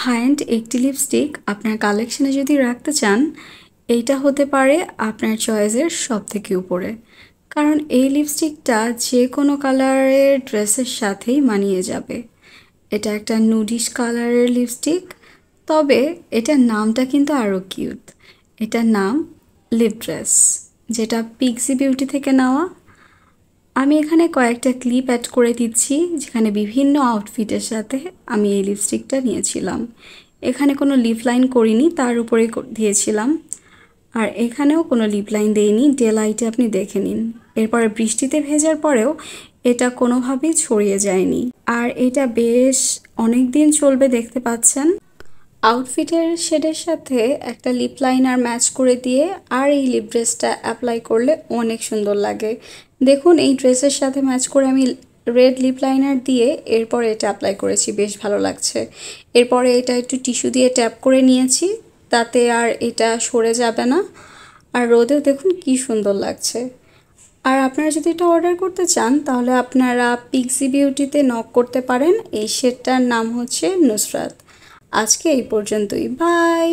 High-end একটি lipstick আপনার কালেকশনে যদি রাখতে চান, এইটা হতে পারে আপনার চয়েসের সবথেকে উপরে। কারণ এই লিপস্টিকটা যে কোনো কালারের ড্রেসের সাথেই মানিয়ে যাবে। এটা একটা নুডিশ কালারের লিপস্টিক, তবে এটার নামটা কিন্তু আরও কিউট। এটার নাম লিপ ড্রেস, যেটা পিক্সি বিউটি থেকে নেওয়া। আমি এখানে কয়েকটা ক্লিপ অ্যাড করে দিচ্ছি, যেখানে বিভিন্ন আউটফিটের সাথে আমি এই লিপস্টিকটা নিয়েছিলাম। এখানে কোনো লিপ লাইন করিনি, তার উপরে দিয়েছিলাম। আর এখানেও কোনো লিপ লাইন দেইনি, ডে লাইটে আপনি দেখে নিন। এরপরে বৃষ্টিতে ভেজার পরেও এটা কোনোভাবেই ছড়িয়ে যায়নি। আর এটা বেশ অনেক দিন চলবে, দেখতে পাচ্ছেন। আউটফিটের শেডের সাথে একটা লিপ লাইনার ম্যাচ করে দিয়ে আর এই লিপ ড্রেসটা অ্যাপ্লাই করলে অনেক সুন্দর লাগে। দেখুন, এই ড্রেসের সাথে ম্যাচ করে আমি রেড লিপ লাইনার দিয়ে এরপর এটা অ্যাপ্লাই করেছি, বেশ ভালো লাগছে। এরপরে এটা একটু টিস্যু দিয়ে ট্যাপ করে নিয়েছি, তাতে আর এটা সরে যাবে না। আর রোদেও দেখুন কি সুন্দর লাগছে। আর আপনারা যদি এটা অর্ডার করতে চান, তাহলে আপনারা পিক্সি বিউটিতে নক করতে পারেন। এই শেডটার নাম হচ্ছে নুসরাত। আজকে এই পর্যন্তই, বাই।